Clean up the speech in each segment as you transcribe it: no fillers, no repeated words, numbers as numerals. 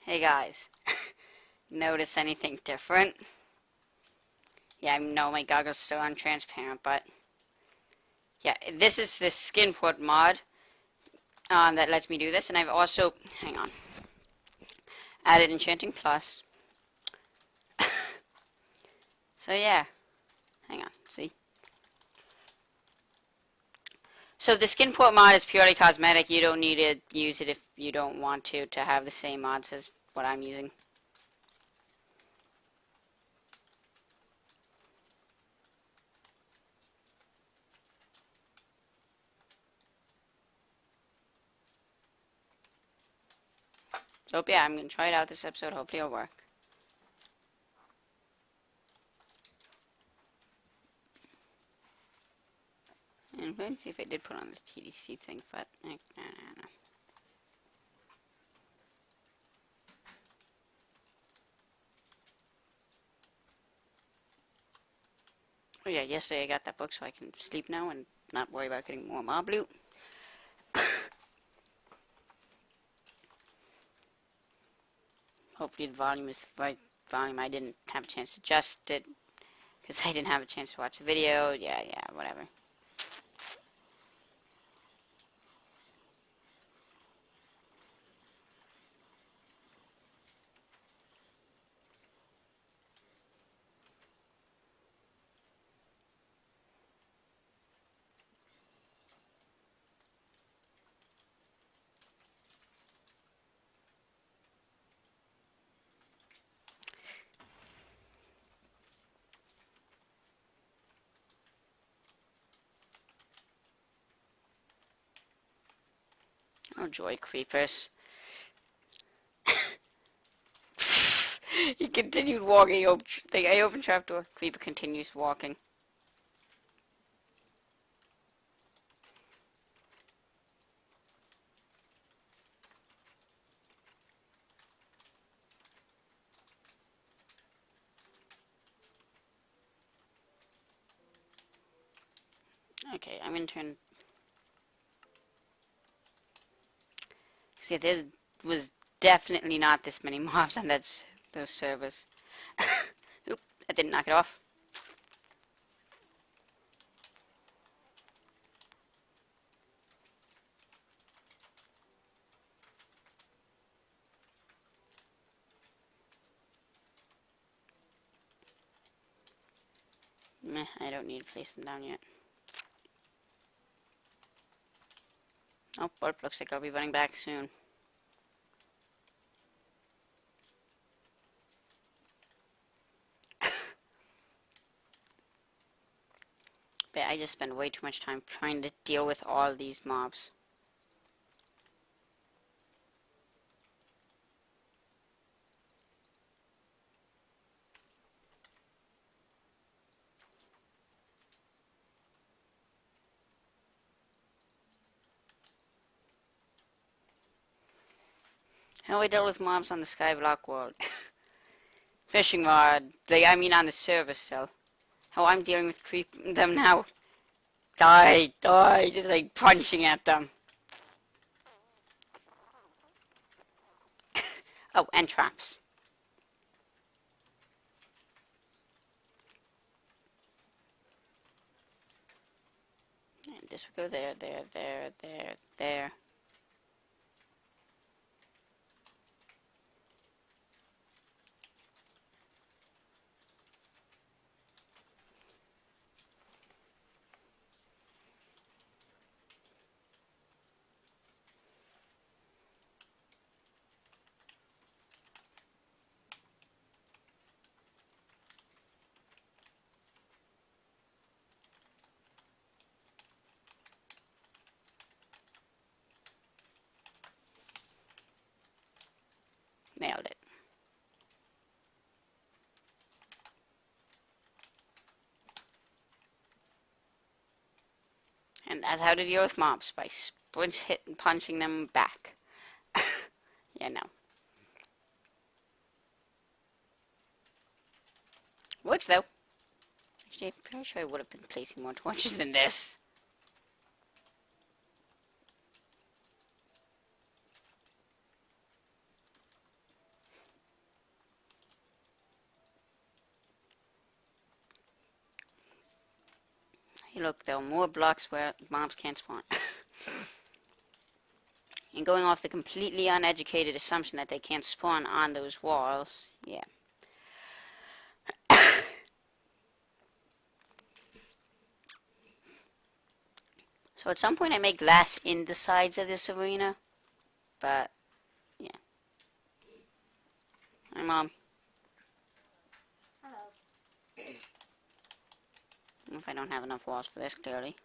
Hey guys, notice anything different? Yeah, I know my goggles still aren't transparent, but yeah, this is this skin port mod that lets me do this, and I've also, hang on, added Enchanting Plus. So yeah, hang on, see? So the skin port mod is purely cosmetic. You don't need to use it if you don't want to have the same mods as what I'm using. So yeah, I'm going to try it out this episode. Hopefully it'll work. And I'm going to see if I did put on the TDC thing, but no. Oh yeah, yesterday I got that book so I can sleep now and not worry about getting more mob loot. Hopefully the volume is the right volume. I didn't have a chance to adjust it because I didn't have a chance to watch the video. Yeah, whatever. Oh joy, creepers. He continued walking. I opened trapdoor. Creeper continues walking. Okay, I'm gonna turn. See, there was definitely not this many mobs on those servers. Oop, that didn't knock it off. Meh, I don't need to place them down yet. Oh, Burp looks like I'll be running back soon. But I just spend way too much time trying to deal with all these mobs. How I dealt with mobs on the Skyblock world. Fishing rod. I mean on the server still. How I'm dealing with them now. Die, die, just like punching at them. Oh, and traps. And this will go there, there. Nailed it. And that's how to deal with mobs, by sprint hit and punching them back. Yeah, no. Works though. Actually, I'm pretty sure I would have been placing more torches than this. Hey look, there are more blocks where mobs can't spawn. And going off the completely uneducated assumption that they can't spawn on those walls, yeah. So at some point I make glass in the sides of this arena, but yeah. Hi Mom. Hello. If I don't have enough walls for this, clearly.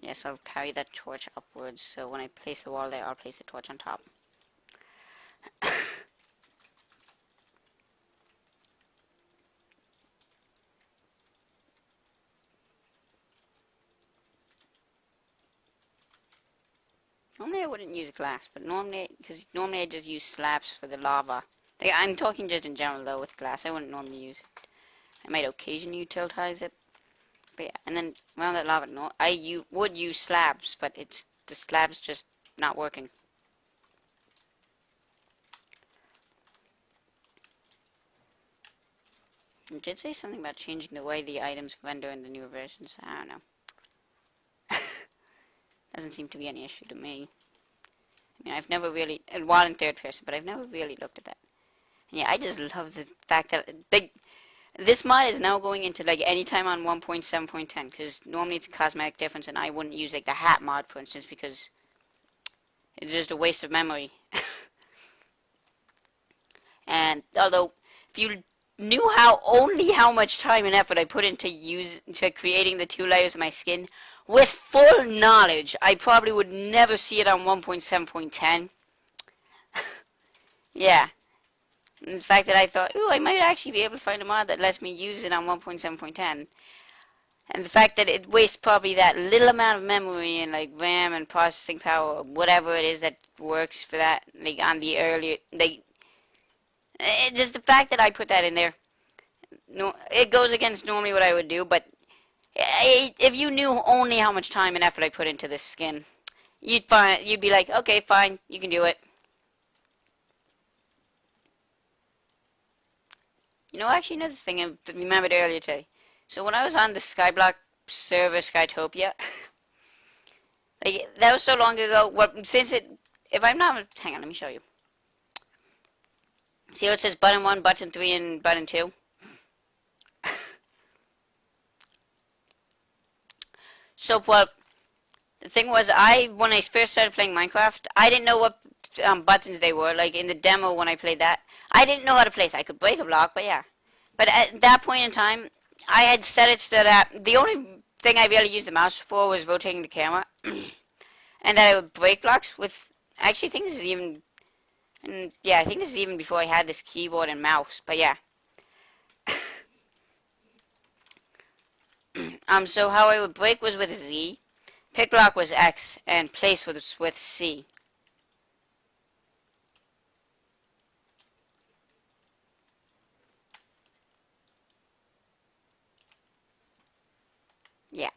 Yes, I'll carry that torch upwards, so when I place the wall there, I'll place the torch on top. Normally I wouldn't use glass, but because normally I just use slabs for the lava. Like, I'm talking just in general though with glass, I wouldn't normally use it. I might occasionally utilize it. But yeah, and then around that lava, no, would use slabs, but the slabs just not working. It did say something about changing the way the items render in the newer versions. I don't know. Doesn't seem to be any issue to me. I mean, I've never really, while in third person, but I've never really looked at that. And yeah, I just love the fact that this mod is now going into like anytime on 1.7.10, because normally it's a cosmetic difference, and I wouldn't use like the hat mod, for instance, because it's just a waste of memory. And although, if you knew only how much time and effort I put into creating the 2 layers of my skin, with full knowledge, I probably would never see it on 1.7.10. Yeah. And the fact that I thought, ooh, I might actually be able to find a mod that lets me use it on 1.7.10. And the fact that it wastes probably that little amount of memory and like RAM and processing power, or whatever it is that works for that, like on the earlier, like, just the fact that I put that in there, no, it goes against normally what I would do, but if you knew only how much time and effort I put into this skin, you'd be like, okay, fine, you can do it. You know, actually, another thing I remembered earlier today. So when I was on the Skyblock server, Skytopia, like that was so long ago. If I'm not, hang on, let me show you. See how it says button 1, button 3, and button 2? So what the thing was, when I first started playing Minecraft, I didn't know what buttons they were. Like in the demo when I played that, I didn't know how to place. I could break a block, but yeah. But at that point in time, I had set it so that the only thing I really used the mouse for was rotating the camera, and that I would break blocks with. Actually, I think this is even. And yeah, I think this is even before I had this keyboard and mouse. But yeah. So how I would break was with Z, pick block was X, and place was with C. Yeah.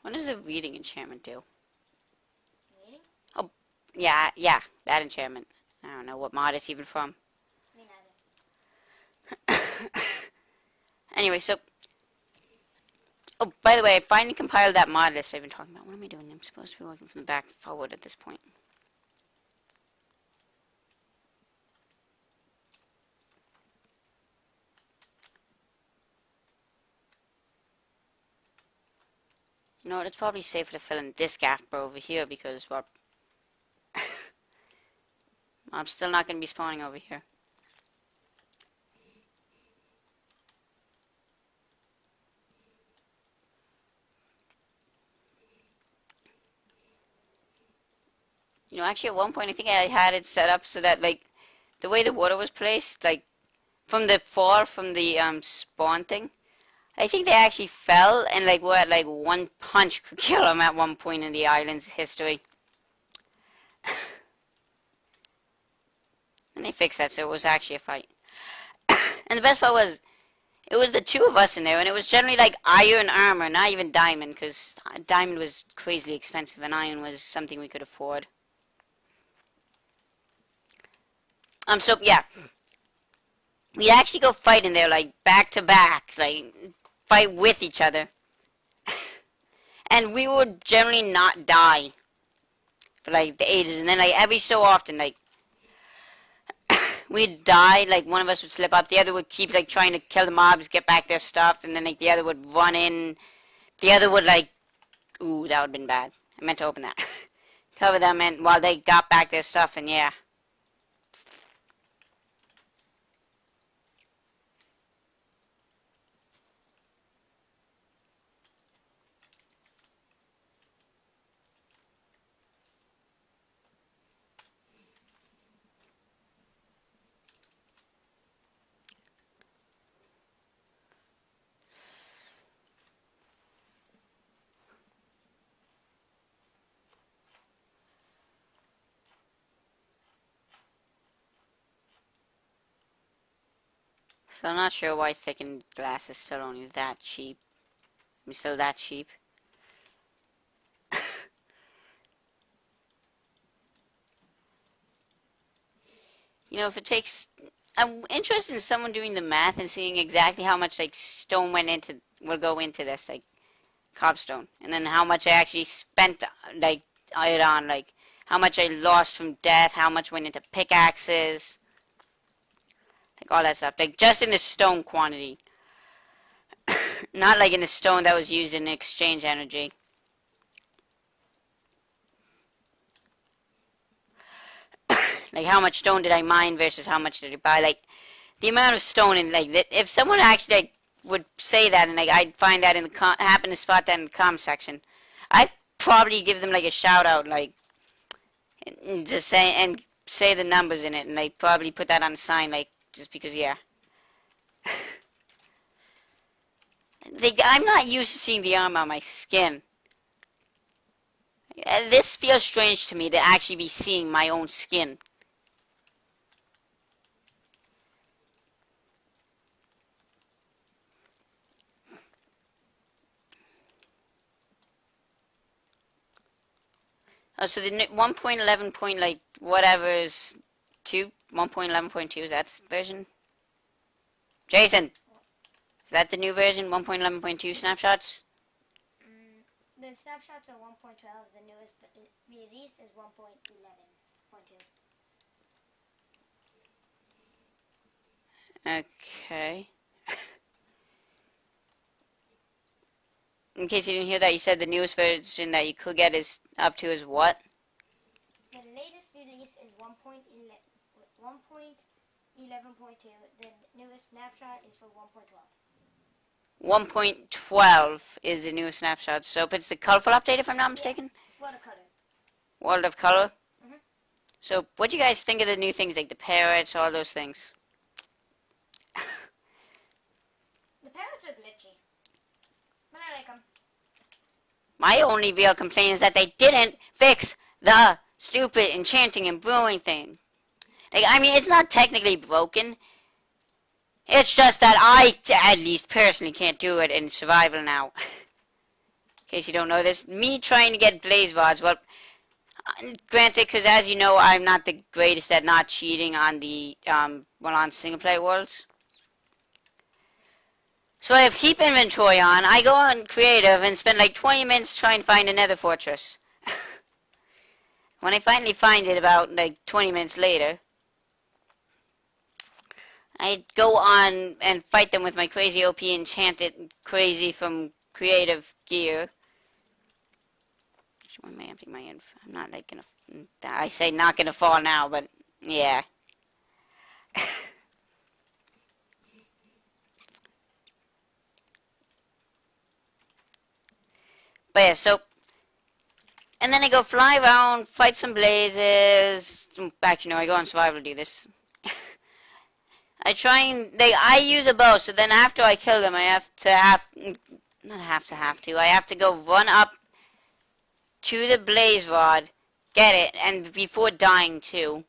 What does the reading enchantment do? Reading? Oh, yeah, that enchantment. I don't know what mod it's even from. Me neither. Anyway, so Oh, by the way, I finally compiled that mod list I've been talking about. What am I doing? I'm supposed to be working from the back forward at this point. You know what? It's probably safer to fill in this gap over here because, well, I'm still not going to be spawning over here. You know, actually, at one point, I think I had it set up so that, like, the way the water was placed, like, from the fall from the spawn thing, I think they actually fell and, like, were at, like, one punch could kill them at one point in the island's history. And they fixed that, so it was actually a fight. And the best part was, it was the two of us in there, and it was generally, like, iron armor, not even diamond, because diamond was crazily expensive, and iron was something we could afford. So, yeah. We'd actually go fight in there, like, back to back, like, fight with each other. And we would generally not die for, like, the ages. And then, like, every so often, like, we'd die, like, one of us would slip up, the other would keep, like, trying to kill the mobs, get back their stuff, and then, like, the other would run in. The other would, like, ooh, that would have been bad. I meant to open that. Cover them in while they got back their stuff, and yeah. So I'm not sure why thickened glass is still only that cheap. I'm still that cheap. You know, if it takes... I'm interested in someone doing the math and seeing exactly how much, like, stone will go into this, like, cobstone. And then how much I actually spent, like, it on, like, how much I lost from death, how much went into pickaxes. Like, all that stuff. Like, just in the stone quantity. Not, like, in the stone that was used in exchange energy. Like, how much stone did I mine versus how much did I buy? Like, the amount of stone in, like, if someone actually, like, would say that and, like, I'd find that in the happen to spot that in the com section, I'd probably give them, like, a shout out, like, and just say the numbers in it, and like probably put that on a sign, like, just because, yeah. I'm not used to seeing the armor on my skin. This feels strange to me to actually be seeing my own skin. Oh, so the 1.11 point, like, whatever is 1.11.2, is that version? Jason! Is that the new version, 1.11.2 snapshots? The snapshots are 1.12. The newest release is 1.11.2. Okay. In case you didn't hear that, you said the newest version that you could get is up to is what? The latest release is 1.11.2. The newest snapshot is for 1.12. 1.12 is the newest snapshot. So if it's the colorful update, if I'm not mistaken? World of Color. World of Color? Mhm. So what do you guys think of the new things, like the parrots, all those things? The parrots are glitchy, but I like them. My only real complaint is that they didn't fix the stupid enchanting and brewing thing. Like, I mean, it's not technically broken. It's just that I, at least personally, can't do it in survival now. In case you don't know this, me trying to get blaze rods, well, granted, because as you know, I'm not the greatest at not cheating on the, on single player worlds. So I have keep inventory on. I go on creative and spend like 20 minutes trying to find another fortress. When I finally find it about like 20 minutes later, I go on and fight them with my crazy OP enchanted crazy from creative gear. Why am I emptying my inf? I'm not like gonna. I say not gonna fall now, but yeah. But yeah, so and then I go fly around, fight some blazes. Actually, no, I go on survival to do this. I try and I use a bow, so then after I kill them, I I have to go run up to the blaze rod, get it, and before dying too.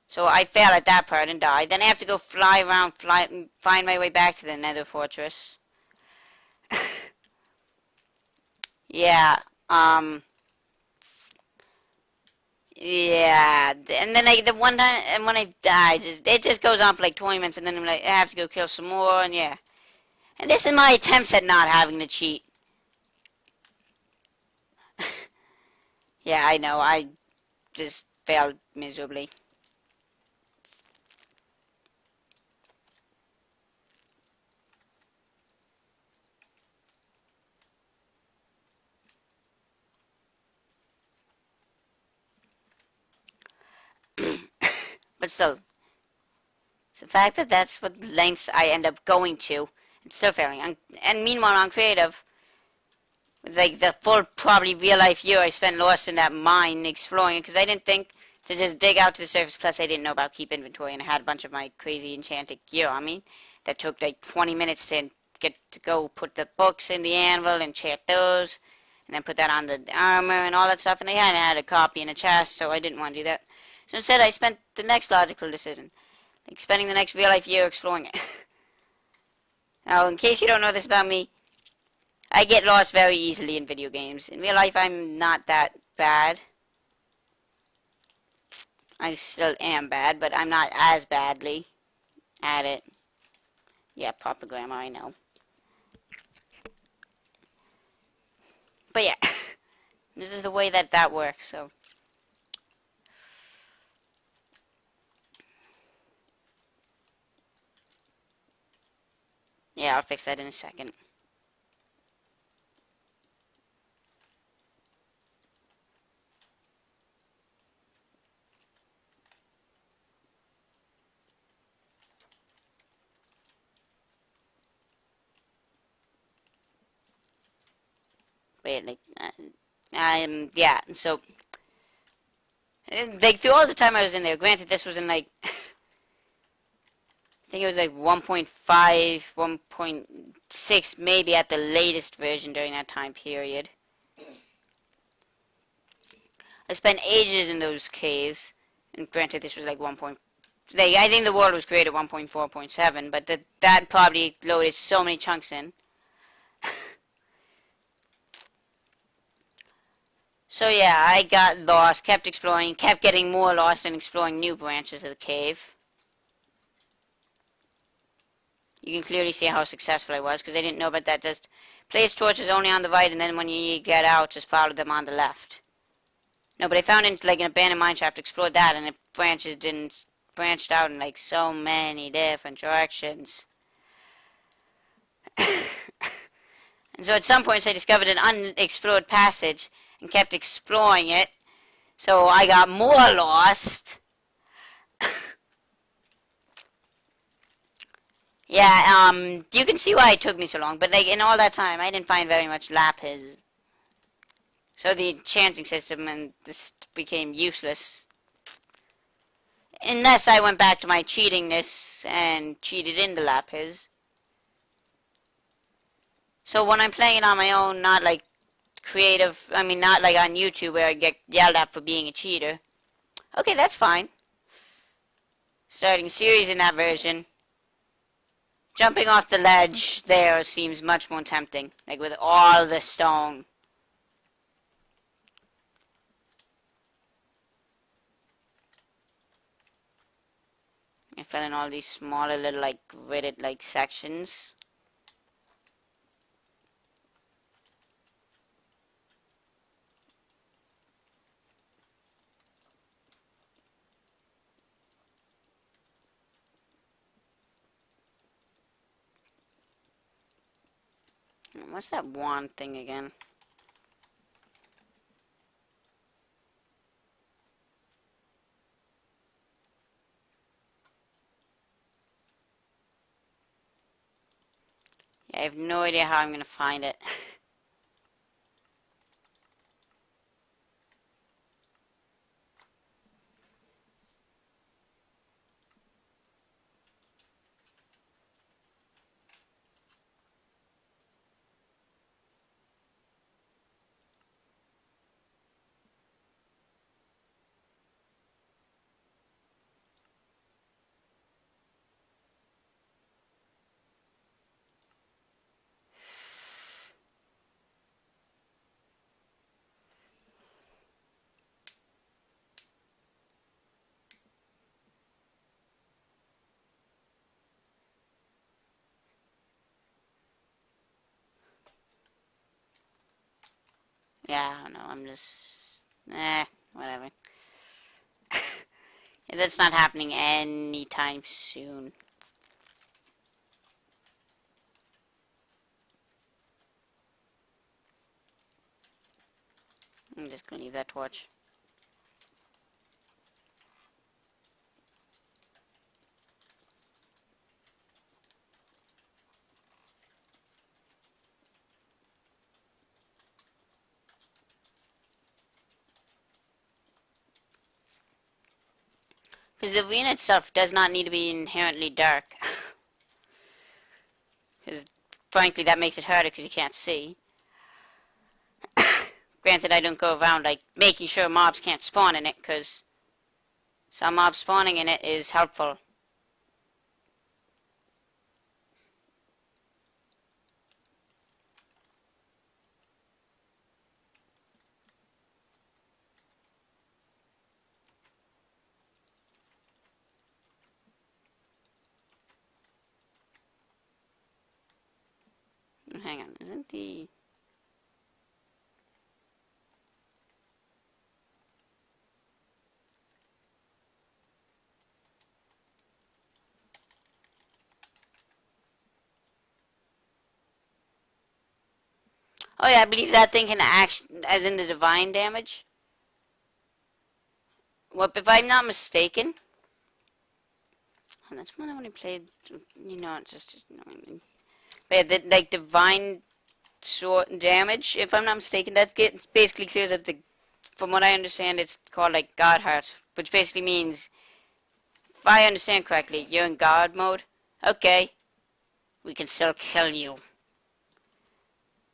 So I fail at that part and die. Then I have to go fly around, find my way back to the Nether Fortress. Yeah. Yeah. And then the one time, and when I die, it just goes on for like 20 minutes, and then I'm like, I have to go kill some more, and yeah. And this is my attempts at not having to cheat. Yeah, I know. I just failed miserably. But still, it's the fact that that's what lengths I end up going to, I'm still failing. And meanwhile, on creative, like the full probably real life year I spent lost in that mine exploring it because I didn't think to just dig out to the surface. Plus, I didn't know about keep inventory, and I had a bunch of my crazy enchanted gear on me that took like 20 minutes to get to go put the books in the anvil and enchant those, and then put that on the armor and all that stuff. And I hadn't had a copy in a chest, so I didn't want to do that. So instead, I spent the next logical decision, like spending the next real life year exploring it. Now, in case you don't know this about me, I get lost very easily in video games. In real life, I'm not that bad. I still am bad, but I'm not as badly at it. Yeah, proper grammar, I know. But yeah, this is the way that works, so. Yeah, I'll fix that in a second. Wait, like, yeah, so, like, through all the time I was in there, granted this was in, like, I think it was, like, 1.5, 1.6, maybe at the latest version during that time period. I spent ages in those caves, and granted this was, like, 1. I think the world was created 1.4.7, but that probably loaded so many chunks in. So yeah, I got lost, kept exploring, kept getting more lost and exploring new branches of the cave. You can clearly see how successful I was, because I didn't know about that. Just place torches only on the right, and then when you get out, just follow them on the left. No, but I found it like an abandoned mineshaft, explored that, and it branched out in like so many different directions. And so at some points I discovered an unexplored passage and kept exploring it. So I got more lost. Yeah, you can see why it took me so long, but like in all that time I didn't find very much lapis. So the enchanting system and this became useless. Unless I went back to my cheatingness and cheated in the lapis. So when I'm playing it on my own, not like creative, I mean not like on YouTube where I get yelled at for being a cheater. Okay, that's fine. Starting a series in that version. Jumping off the ledge there seems much more tempting. Like with all the stone. I fell in all these smaller little like gridded like sections. What's that wand thing again? Yeah, I have no idea how I'm gonna find it. Yeah, I don't know. I'm just... whatever. That's not happening anytime soon. I'm just gonna leave that torch. Because the arena itself does not need to be inherently dark. Because, frankly, that makes it harder because you can't see. Granted, I don't go around, like, making sure mobs can't spawn in it, because some mobs spawning in it is helpful. Hang on, isn't the... Oh yeah, I believe that thing can act as in the divine damage. Well, if I'm not mistaken... And that's more than when I played, you know, just... But yeah, like, divine sword damage, if I'm not mistaken, that basically clears up the... From what I understand, it's called, like, God Heart, which basically means, if I understand correctly, you're in God mode. Okay, we can still kill you.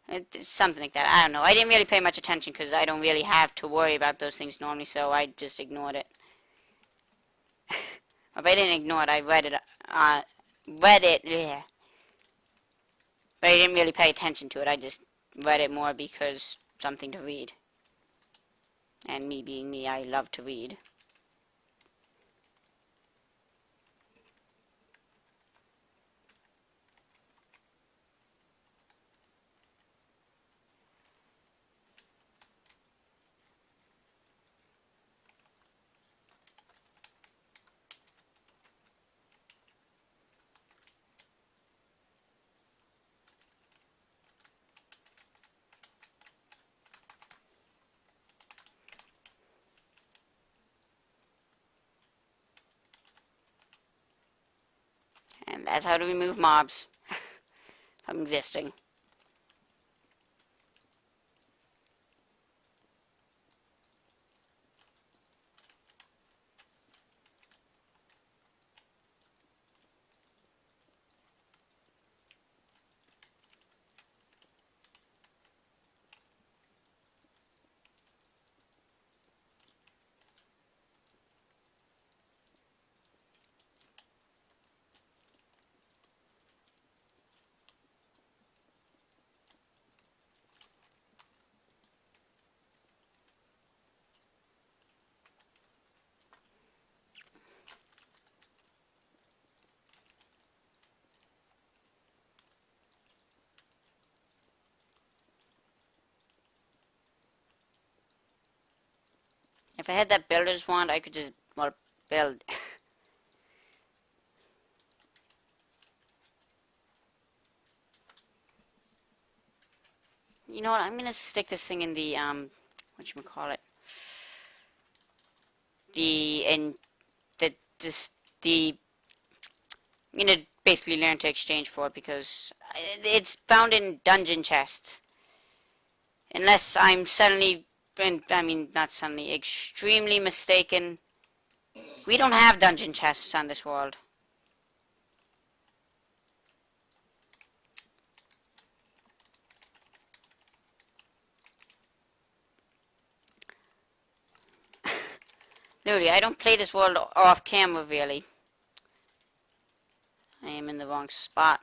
It's something like that. I don't know. I didn't really pay much attention because I don't really have to worry about those things normally, so I just ignored it. If I didn't ignore it, I read it. Yeah. But I didn't really pay attention to it. I just read it more because something to read. And me being me, I love to read. And that's how to remove mobs from existing. If I had that builder's wand, I could just, well, build. you know what? I'm gonna stick this thing in the whatchamacallit? Just the I'm gonna basically learn to exchange for it because it's found in dungeon chests. Unless I'm suddenly, I mean not suddenly, extremely mistaken. We don't have dungeon chests on this world. Literally, I don't play this world off camera really. I am in the wrong spot.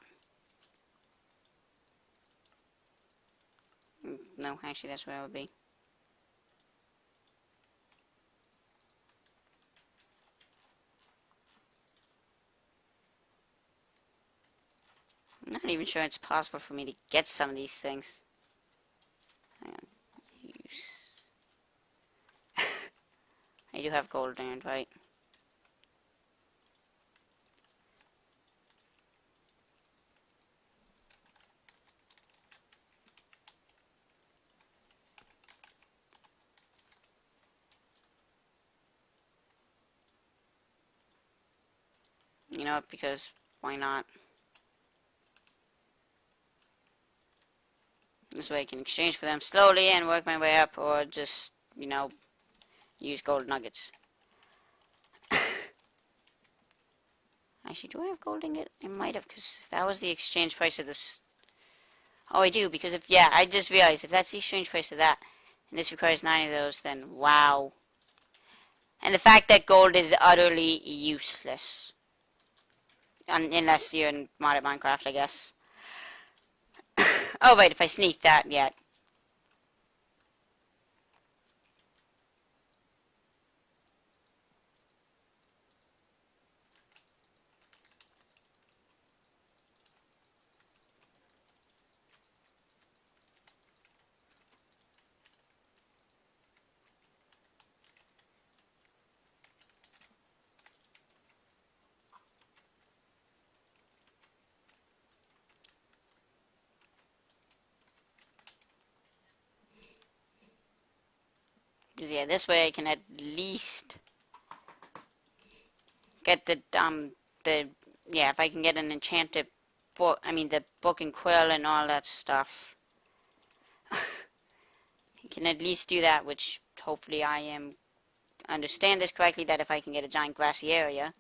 No, actually that's where I would be. I'm not even sure it's possible for me to get some of these things. Hang on. Use. I do have gold earned, right? You know what, because why not? This way I can exchange for them slowly and work my way up, or just, you know, use gold nuggets. Actually, do I have gold ingot? I might have, because if that was the exchange price of this... Oh, I do, because if, yeah, I just realized, if that's the exchange price of that, and this requires 9 of those, then wow. And the fact that gold is utterly useless. Unless you're in modded Minecraft, I guess. Oh, wait, if I sneak that, yeah. Because, yeah, this way I can at least get yeah, if I can get an enchanted book, I mean, the book and quill and all that stuff. I can at least do that, which hopefully understand this correctly, that if I can get a giant grassy area,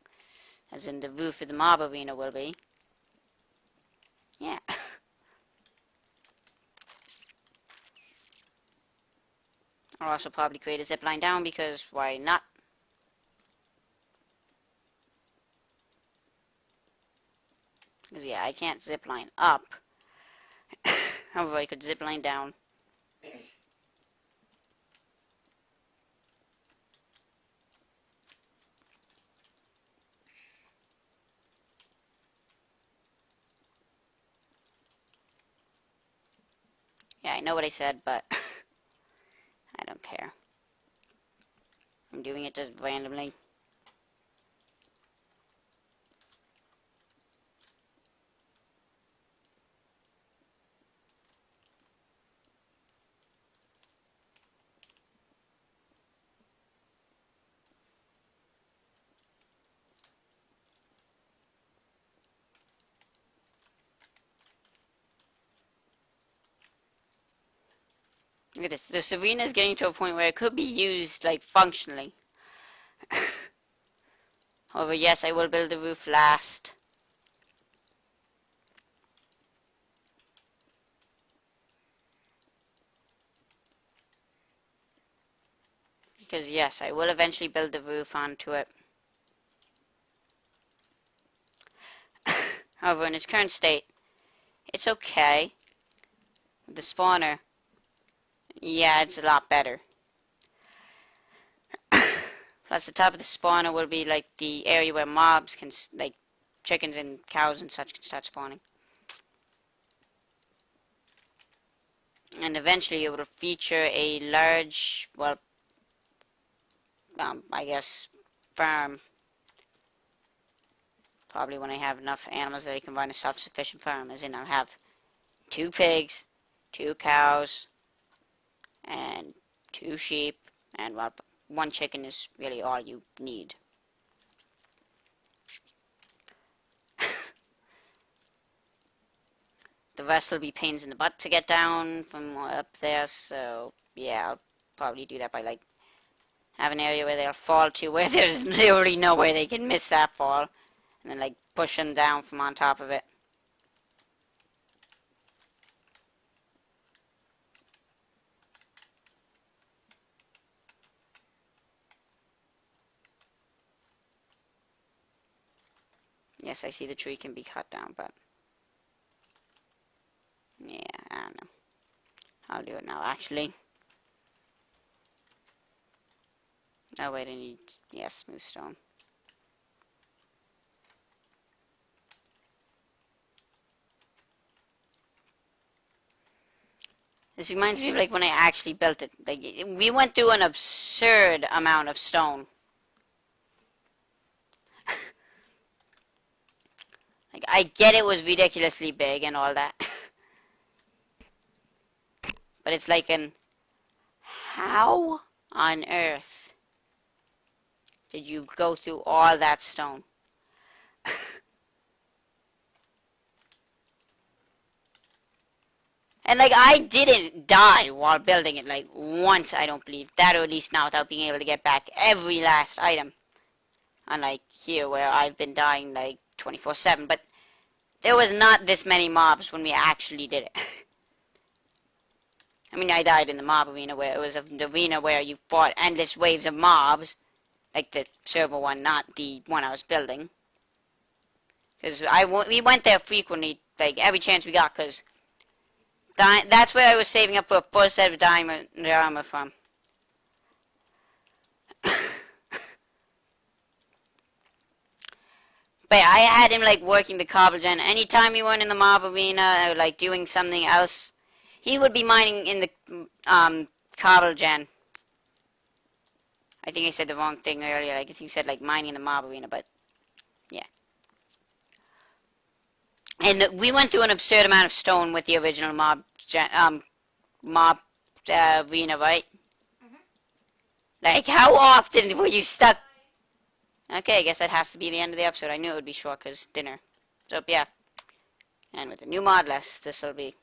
as in the roof of the mob arena will be. Yeah. I'll also probably create a zipline down, because why not? Because, yeah, I can't zipline up. However, I could zipline down. Yeah, I know what I said, but I don't care. I'm doing it just randomly. Look at this. The arena is getting to a point where it could be used, like, functionally. However, yes, I will build the roof last. Because, yes, I will eventually build the roof onto it. However, in its current state, it's okay. The spawner, yeah, it's a lot better. Plus, the top of the spawner will be like the area where mobs can, like chickens and cows and such, can start spawning. And eventually it will feature a large, well, I guess, farm. Probably when I have enough animals that I can run a self-sufficient farm, as in I'll have 2 pigs, 2 cows, and 2 sheep, and well, 1 chicken is really all you need. The rest will be pains in the butt to get down from up there, so yeah, I'll probably do that by like have an area where they'll fall to where there's literally no way they can miss that fall, and then like push them down from on top of it. Yes, I see the tree can be cut down, but yeah, I don't know. I'll do it now, actually. Oh, wait, I need, yeah, smooth stone. This reminds me of like when I actually built it. Like, we went through an absurd amount of stone. Like, I get it was ridiculously big and all that. But it's like how on earth did you go through all that stone? And like, I didn't die while building it, like once, I don't believe. That, or at least not without being able to get back every last item. Unlike here where I've been dying like 24/7, but there was not this many mobs when we actually did it. I mean, I died in the mob arena where it was an arena where you fought endless waves of mobs. Like the server one, not the one I was building. Because we went there frequently, like every chance we got, because that's where I was saving up for a full set of diamond armor from. But I had him like working the cobble gen. Anytime we weren't in the mob arena or like doing something else, he would be mining in the cobble gen. I think I said the wrong thing earlier. Like I think he said like mining in the mob arena, but yeah. And we went through an absurd amount of stone with the original mob arena, right? Like, how often were you stuck? Okay, I guess that has to be the end of the episode. I knew it would be short because dinner. So, yeah. And with the new mod list, this will be